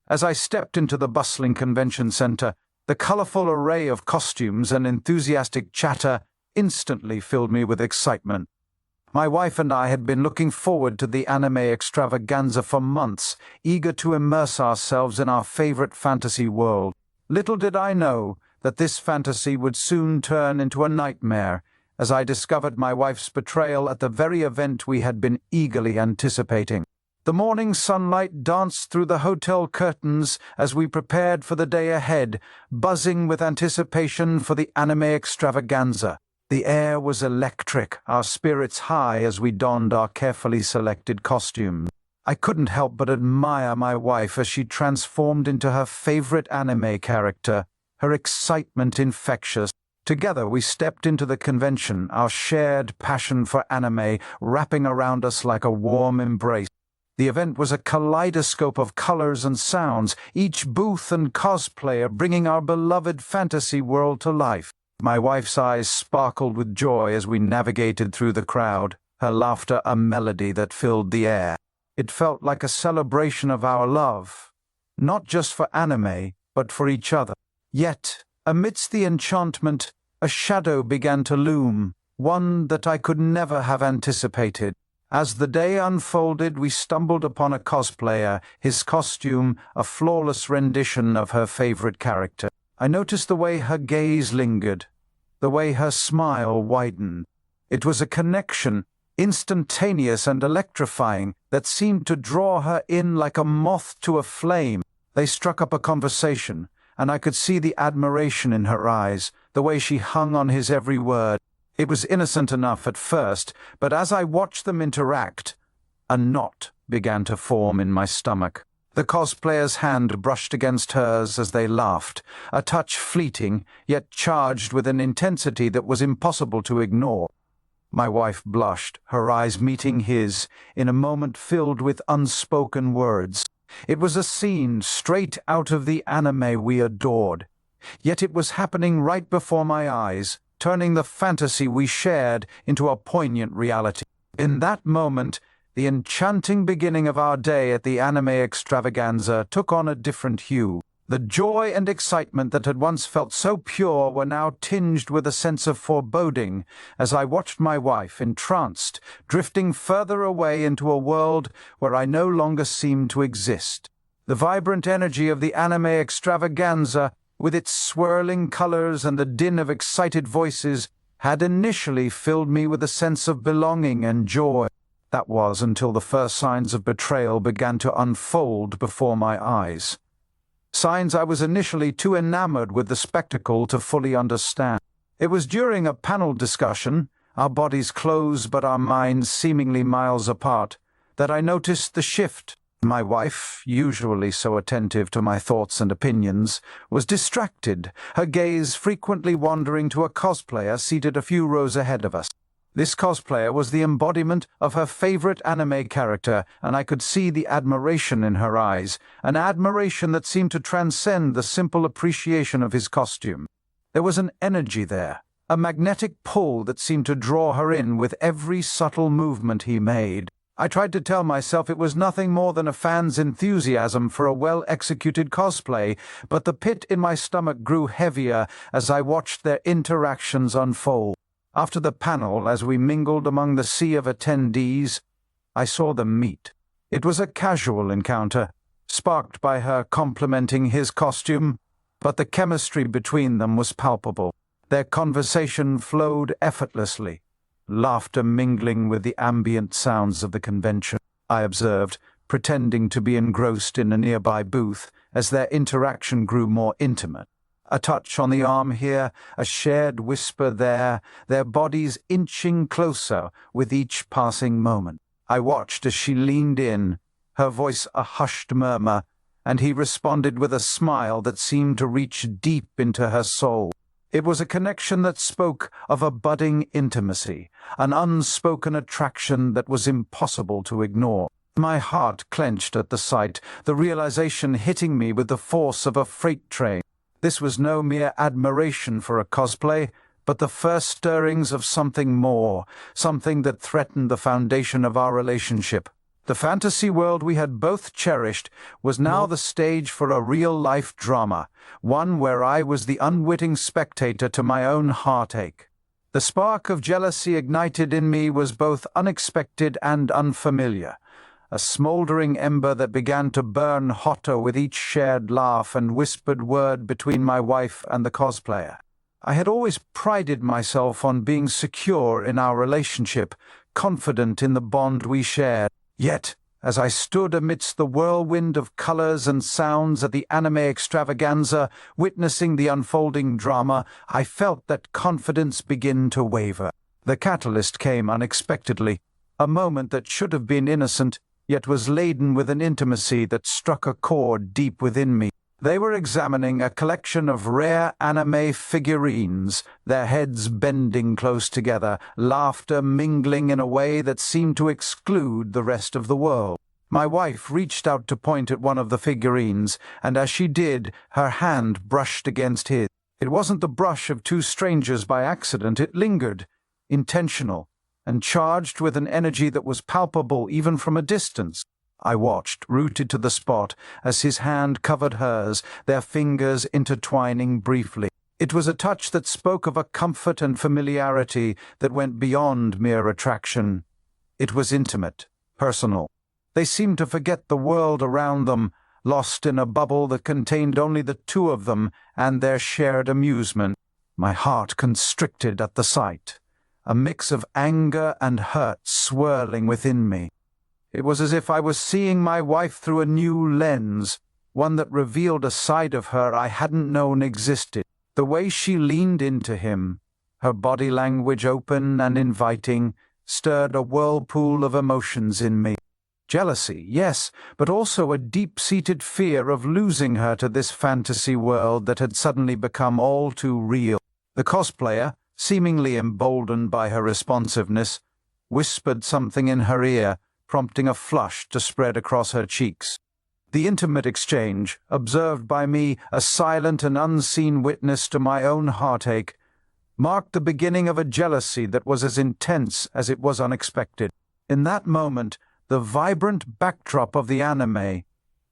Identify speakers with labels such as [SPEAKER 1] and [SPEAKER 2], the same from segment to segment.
[SPEAKER 1] As I stepped into the bustling convention center, the colorful array of costumes and enthusiastic chatter instantly filled me with excitement. My wife and I had been looking forward to the Anime Extravaganza for months, eager to immerse ourselves in our favorite fantasy world. Little did I know that this fantasy would soon turn into a nightmare, as I discovered my wife's betrayal at the very event we had been eagerly anticipating. The morning sunlight danced through the hotel curtains as we prepared for the day ahead, buzzing with anticipation for the Anime Extravaganza. The air was electric, our spirits high as we donned our carefully selected costumes. I couldn't help but admire my wife as she transformed into her favorite anime character, her excitement infectious. Together we stepped into the convention, our shared passion for anime wrapping around us like a warm embrace. The event was a kaleidoscope of colors and sounds, each booth and cosplayer bringing our beloved fantasy world to life. My wife's eyes sparkled with joy as we navigated through the crowd, her laughter a melody that filled the air. It felt like a celebration of our love, not just for anime, but for each other. Yet, amidst the enchantment, a shadow began to loom, one that I could never have anticipated. As the day unfolded, we stumbled upon a cosplayer, his costume a flawless rendition of her favorite character. I noticed the way her gaze lingered, the way her smile widened. It was a connection, instantaneous and electrifying, that seemed to draw her in like a moth to a flame. They struck up a conversation, and I could see the admiration in her eyes, the way she hung on his every word. It was innocent enough at first, but as I watched them interact, a knot began to form in my stomach. The cosplayer's hand brushed against hers as they laughed, a touch fleeting, yet charged with an intensity that was impossible to ignore. My wife blushed, her eyes meeting his, in a moment filled with unspoken words. It was a scene straight out of the anime we adored. Yet it was happening right before my eyes, turning the fantasy we shared into a poignant reality. In that moment, the enchanting beginning of our day at the Anime Extravaganza took on a different hue. The joy and excitement that had once felt so pure were now tinged with a sense of foreboding as I watched my wife, entranced, drifting further away into a world where I no longer seemed to exist. The vibrant energy of the Anime Extravaganza, with its swirling colors and the din of excited voices, had initially filled me with a sense of belonging and joy. That was until the first signs of betrayal began to unfold before my eyes. Signs I was initially too enamored with the spectacle to fully understand. It was during a panel discussion, our bodies close but our minds seemingly miles apart, that I noticed the shift. My wife, usually so attentive to my thoughts and opinions, was distracted, her gaze frequently wandering to a cosplayer seated a few rows ahead of us. This cosplayer was the embodiment of her favorite anime character, and I could see the admiration in her eyes, an admiration that seemed to transcend the simple appreciation of his costume. There was an energy there, a magnetic pull that seemed to draw her in with every subtle movement he made. I tried to tell myself it was nothing more than a fan's enthusiasm for a well-executed cosplay, but the pit in my stomach grew heavier as I watched their interactions unfold. After the panel, as we mingled among the sea of attendees, I saw them meet. It was a casual encounter, sparked by her complimenting his costume, but the chemistry between them was palpable. Their conversation flowed effortlessly, laughter mingling with the ambient sounds of the convention. I observed, pretending to be engrossed in a nearby booth, as their interaction grew more intimate. A touch on the arm here, a shared whisper there, their bodies inching closer with each passing moment. I watched as she leaned in, her voice a hushed murmur, and he responded with a smile that seemed to reach deep into her soul. It was a connection that spoke of a budding intimacy, an unspoken attraction that was impossible to ignore. My heart clenched at the sight, the realization hitting me with the force of a freight train. This was no mere admiration for a cosplay, but the first stirrings of something more, something that threatened the foundation of our relationship. The fantasy world we had both cherished was now the stage for a real-life drama, one where I was the unwitting spectator to my own heartache. The spark of jealousy ignited in me was both unexpected and unfamiliar, a smouldering ember that began to burn hotter with each shared laugh and whispered word between my wife and the cosplayer. I had always prided myself on being secure in our relationship, confident in the bond we shared. Yet, as I stood amidst the whirlwind of colors and sounds at the Anime Extravaganza, witnessing the unfolding drama, I felt that confidence begin to waver. The catalyst came unexpectedly, a moment that should have been innocent, yet was laden with an intimacy that struck a chord deep within me. They were examining a collection of rare anime figurines, their heads bending close together, laughter mingling in a way that seemed to exclude the rest of the world. My wife reached out to point at one of the figurines, and as she did, her hand brushed against his. It wasn't the brush of two strangers by accident, it lingered, intentional, and charged with an energy that was palpable even from a distance. I watched, rooted to the spot, as his hand covered hers, their fingers intertwining briefly. It was a touch that spoke of a comfort and familiarity that went beyond mere attraction. It was intimate, personal. They seemed to forget the world around them, lost in a bubble that contained only the two of them and their shared amusement. My heart constricted at the sight, a mix of anger and hurt swirling within me. It was as if I was seeing my wife through a new lens, one that revealed a side of her I hadn't known existed. The way she leaned into him, her body language open and inviting, stirred a whirlpool of emotions in me. Jealousy, yes, but also a deep-seated fear of losing her to this fantasy world that had suddenly become all too real. The cosplayer, seemingly emboldened by her responsiveness, whispered something in her ear, prompting a flush to spread across her cheeks. The intimate exchange, observed by me, a silent and unseen witness to my own heartache, marked the beginning of a jealousy that was as intense as it was unexpected. In that moment, the vibrant backdrop of the anime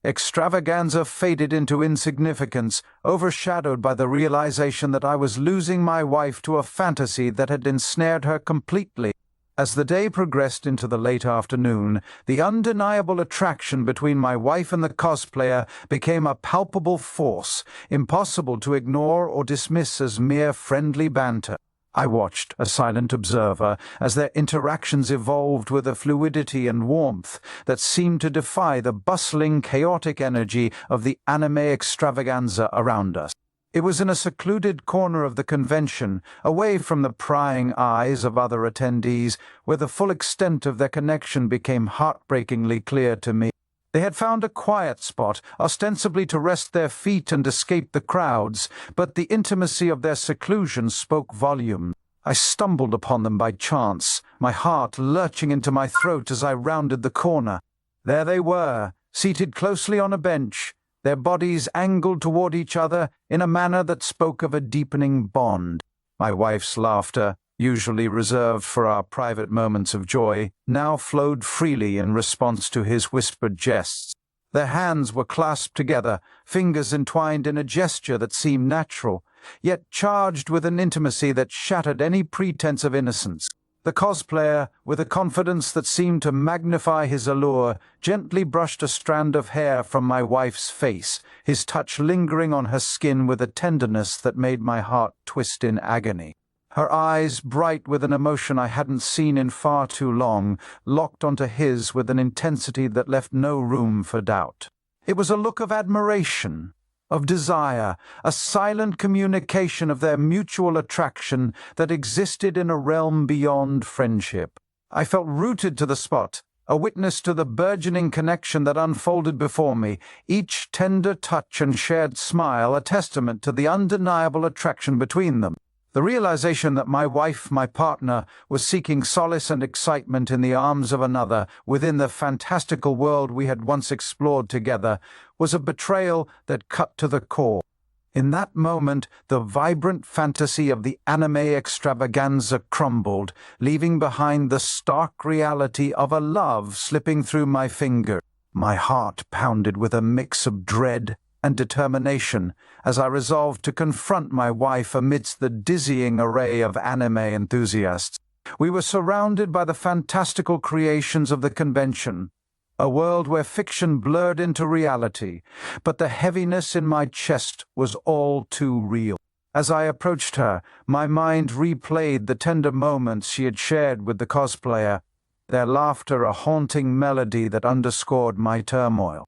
[SPEAKER 1] extravaganza faded into insignificance, overshadowed by the realization that I was losing my wife to a fantasy that had ensnared her completely. As the day progressed into the late afternoon, the undeniable attraction between my wife and the cosplayer became a palpable force, impossible to ignore or dismiss as mere friendly banter. I watched, a silent observer, as their interactions evolved with a fluidity and warmth that seemed to defy the bustling, chaotic energy of the Anime Extravaganza around us. It was in a secluded corner of the convention, away from the prying eyes of other attendees, where the full extent of their connection became heartbreakingly clear to me. They had found a quiet spot, ostensibly to rest their feet and escape the crowds, but the intimacy of their seclusion spoke volumes. I stumbled upon them by chance, my heart lurching into my throat as I rounded the corner. There they were, seated closely on a bench, their bodies angled toward each other in a manner that spoke of a deepening bond. My wife's laughter, usually reserved for our private moments of joy, now flowed freely in response to his whispered jests. Their hands were clasped together, fingers entwined in a gesture that seemed natural, yet charged with an intimacy that shattered any pretense of innocence. The cosplayer, with a confidence that seemed to magnify his allure, gently brushed a strand of hair from my wife's face, his touch lingering on her skin with a tenderness that made my heart twist in agony. Her eyes, bright with an emotion I hadn't seen in far too long, locked onto his with an intensity that left no room for doubt. It was a look of admiration, of desire, a silent communication of their mutual attraction that existed in a realm beyond friendship. I felt rooted to the spot, a witness to the burgeoning connection that unfolded before me, each tender touch and shared smile a testament to the undeniable attraction between them. The realization that my wife, my partner, was seeking solace and excitement in the arms of another within the fantastical world we had once explored together was a betrayal that cut to the core. In that moment, the vibrant fantasy of the Anime Extravaganza crumbled, leaving behind the stark reality of a love slipping through my fingers. My heart pounded with a mix of dread and determination as I resolved to confront my wife amidst the dizzying array of anime enthusiasts. We were surrounded by the fantastical creations of the convention, a world where fiction blurred into reality, but the heaviness in my chest was all too real. As I approached her, my mind replayed the tender moments she had shared with the cosplayer, their laughter a haunting melody that underscored my turmoil.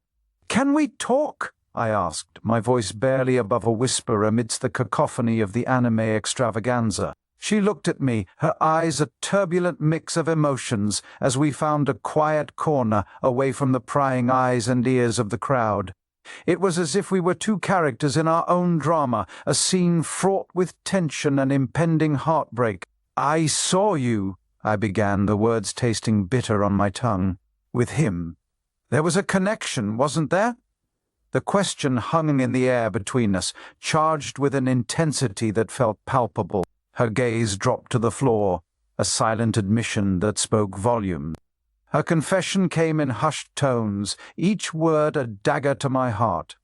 [SPEAKER 1] "Can we talk?" I asked, my voice barely above a whisper amidst the cacophony of the Anime Extravaganza. She looked at me, her eyes a turbulent mix of emotions, as we found a quiet corner away from the prying eyes and ears of the crowd. It was as if we were two characters in our own drama, a scene fraught with tension and impending heartbreak. "I saw you," I began, the words tasting bitter on my tongue. "With him. There was a connection, wasn't there?" The question hung in the air between us, charged with an intensity that felt palpable. Her gaze dropped to the floor, a silent admission that spoke volumes. Her confession came in hushed tones, each word a dagger to my heart.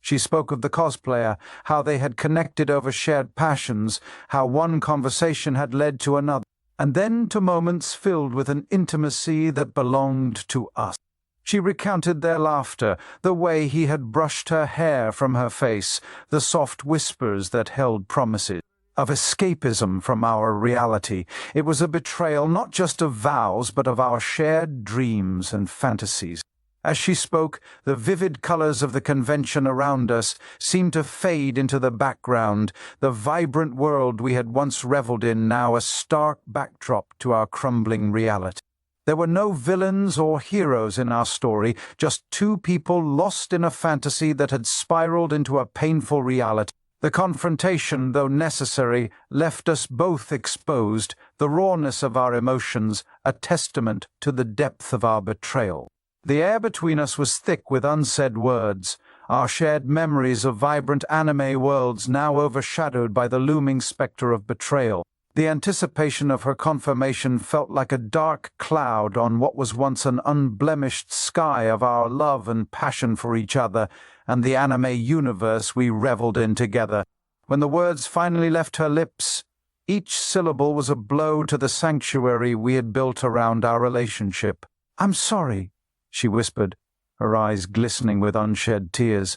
[SPEAKER 1] She spoke of the cosplayer, how they had connected over shared passions, how one conversation had led to another, and then to moments filled with an intimacy that belonged to us. She recounted their laughter, the way he had brushed her hair from her face, the soft whispers that held promises of escapism from our reality. It was a betrayal not just of vows, but of our shared dreams and fantasies. As she spoke, the vivid colors of the convention around us seemed to fade into the background, the vibrant world we had once reveled in now a stark backdrop to our crumbling reality. There were no villains or heroes in our story, just two people lost in a fantasy that had spiraled into a painful reality. The confrontation, though necessary, left us both exposed, the rawness of our emotions, a testament to the depth of our betrayal. The air between us was thick with unsaid words, our shared memories of vibrant anime worlds now overshadowed by the looming specter of betrayal. The anticipation of her confirmation felt like a dark cloud on what was once an unblemished sky of our love and passion for each other and the anime universe we reveled in together. When the words finally left her lips, each syllable was a blow to the sanctuary we had built around our relationship. "I'm sorry," she whispered, her eyes glistening with unshed tears.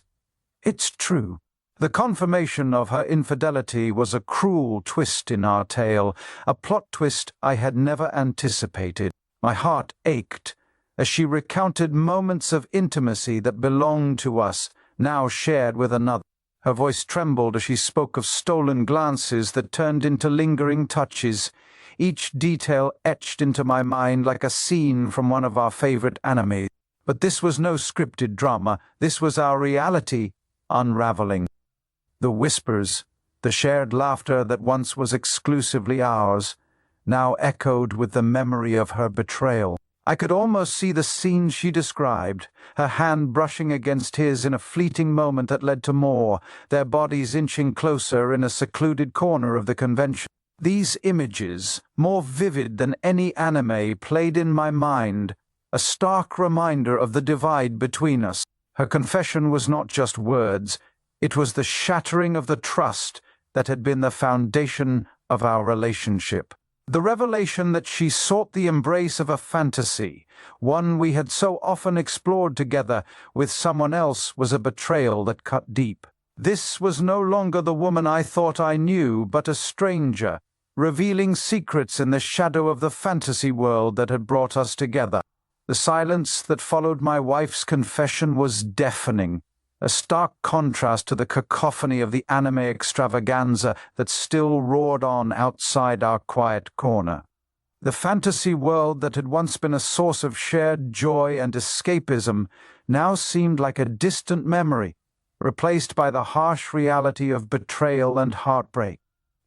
[SPEAKER 1] "It's true." The confirmation of her infidelity was a cruel twist in our tale, a plot twist I had never anticipated. My heart ached as she recounted moments of intimacy that belonged to us, now shared with another. Her voice trembled as she spoke of stolen glances that turned into lingering touches, each detail etched into my mind like a scene from one of our favorite animes. But this was no scripted drama, this was our reality unraveling. The whispers, the shared laughter that once was exclusively ours, now echoed with the memory of her betrayal. I could almost see the scene she described, her hand brushing against his in a fleeting moment that led to more, their bodies inching closer in a secluded corner of the convention. These images, more vivid than any anime, played in my mind, a stark reminder of the divide between us. Her confession was not just words, it was the shattering of the trust that had been the foundation of our relationship. The revelation that she sought the embrace of a fantasy, one we had so often explored together with someone else, was a betrayal that cut deep. This was no longer the woman I thought I knew, but a stranger, revealing secrets in the shadow of the fantasy world that had brought us together. The silence that followed my wife's confession was deafening, a stark contrast to the cacophony of the Anime Extravaganza that still roared on outside our quiet corner. The fantasy world that had once been a source of shared joy and escapism now seemed like a distant memory, replaced by the harsh reality of betrayal and heartbreak.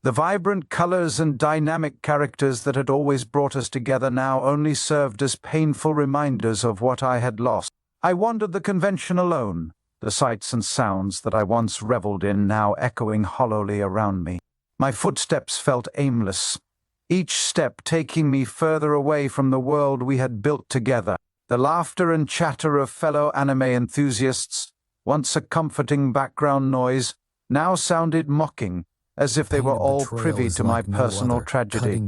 [SPEAKER 1] The vibrant colors and dynamic characters that had always brought us together now only served as painful reminders of what I had lost. I wandered the convention alone, the sights and sounds that I once reveled in now echoing hollowly around me. My footsteps felt aimless, each step taking me further away from the world we had built together. The laughter and chatter of fellow anime enthusiasts, once a comforting background noise, now sounded mocking, as if they were all privy to my personal tragedy.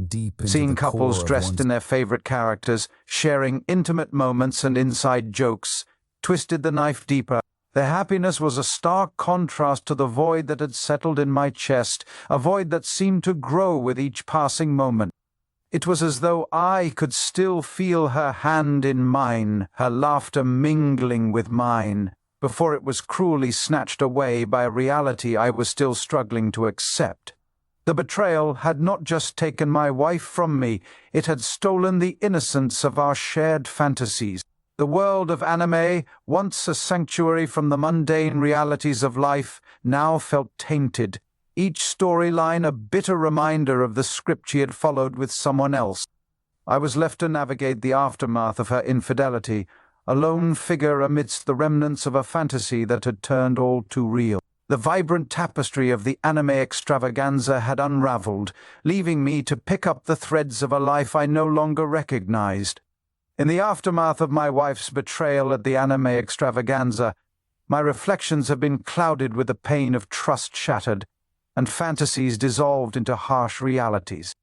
[SPEAKER 1] Seeing couples dressed in their favorite characters, sharing intimate moments and inside jokes, twisted the knife deeper. Their happiness was a stark contrast to the void that had settled in my chest, a void that seemed to grow with each passing moment. It was as though I could still feel her hand in mine, her laughter mingling with mine, before it was cruelly snatched away by a reality I was still struggling to accept. The betrayal had not just taken my wife from me, it had stolen the innocence of our shared fantasies. The world of anime, once a sanctuary from the mundane realities of life, now felt tainted, each storyline a bitter reminder of the script she had followed with someone else. I was left to navigate the aftermath of her infidelity, a lone figure amidst the remnants of a fantasy that had turned all too real. The vibrant tapestry of the Anime Extravaganza had unraveled, leaving me to pick up the threads of a life I no longer recognized. In the aftermath of my wife's betrayal at the Anime Extravaganza, my reflections have been clouded with the pain of trust shattered, and fantasies dissolved into harsh realities.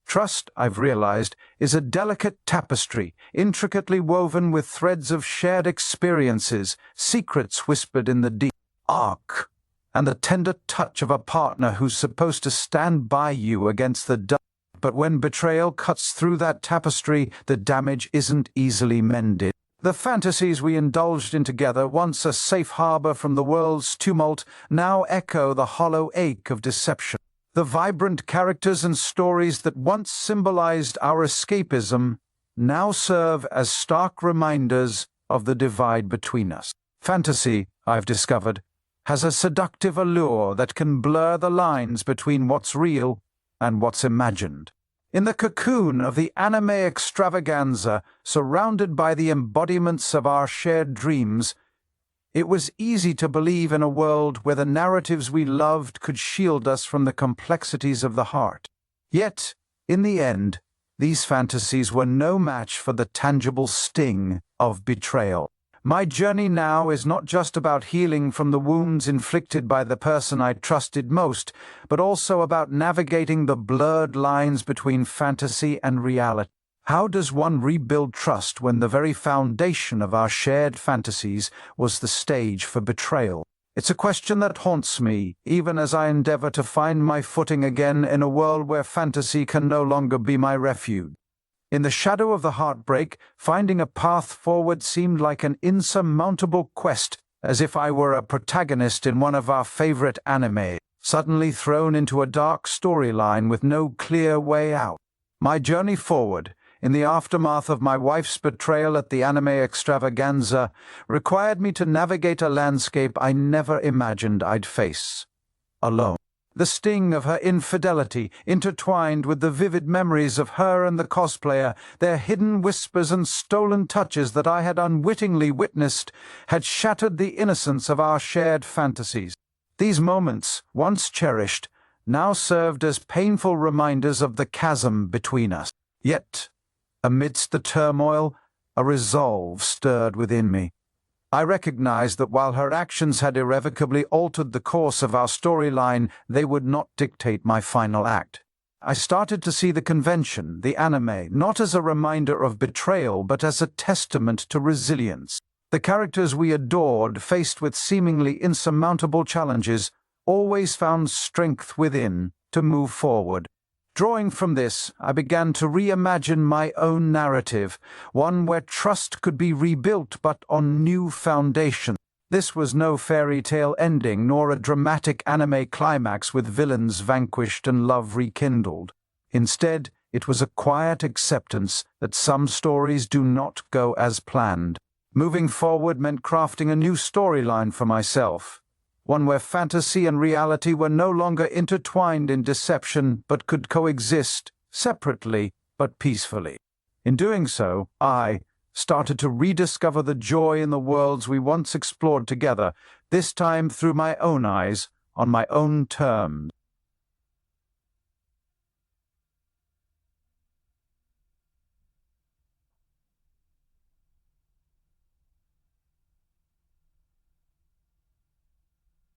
[SPEAKER 1] Trust, I've realized, is a delicate tapestry, intricately woven with threads of shared experiences, secrets whispered in the deep arc, and the tender touch of a partner who's supposed to stand by you against the dark. But when betrayal cuts through that tapestry, the damage isn't easily mended. The fantasies we indulged in together, once a safe harbor from the world's tumult, now echo the hollow ache of deception. The vibrant characters and stories that once symbolized our escapism now serve as stark reminders of the divide between us. Fantasy, I've discovered, has a seductive allure that can blur the lines between what's real and what's imagined. In the cocoon of the Anime Extravaganza, surrounded by the embodiments of our shared dreams, it was easy to believe in a world where the narratives we loved could shield us from the complexities of the heart. Yet, in the end, these fantasies were no match for the tangible sting of betrayal. My journey now is not just about healing from the wounds inflicted by the person I trusted most, but also about navigating the blurred lines between fantasy and reality. How does one rebuild trust when the very foundation of our shared fantasies was the stage for betrayal? It's a question that haunts me, even as I endeavor to find my footing again in a world where fantasy can no longer be my refuge. In the shadow of the heartbreak, finding a path forward seemed like an insurmountable quest, as if I were a protagonist in one of our favorite anime, suddenly thrown into a dark storyline with no clear way out. My journey forward, in the aftermath of my wife's betrayal at the Anime Extravaganza, required me to navigate a landscape I never imagined I'd face. Alone. The sting of her infidelity, intertwined with the vivid memories of her and the cosplayer, their hidden whispers and stolen touches that I had unwittingly witnessed, had shattered the innocence of our shared fantasies. These moments, once cherished, now served as painful reminders of the chasm between us. Yet, amidst the turmoil, a resolve stirred within me. I recognized that while her actions had irrevocably altered the course of our storyline, they would not dictate my final act. I started to see the convention, the anime, not as a reminder of betrayal, but as a testament to resilience. The characters we adored, faced with seemingly insurmountable challenges, always found strength within to move forward. Drawing from this, I began to reimagine my own narrative, one where trust could be rebuilt but on new foundations. This was no fairy tale ending, nor a dramatic anime climax with villains vanquished and love rekindled. Instead, it was a quiet acceptance that some stories do not go as planned. Moving forward meant crafting a new storyline for myself, one where fantasy and reality were no longer intertwined in deception but could coexist separately but peacefully. In doing so, I, started to rediscover the joy in the worlds we once explored together, this time through my own eyes, on my own terms.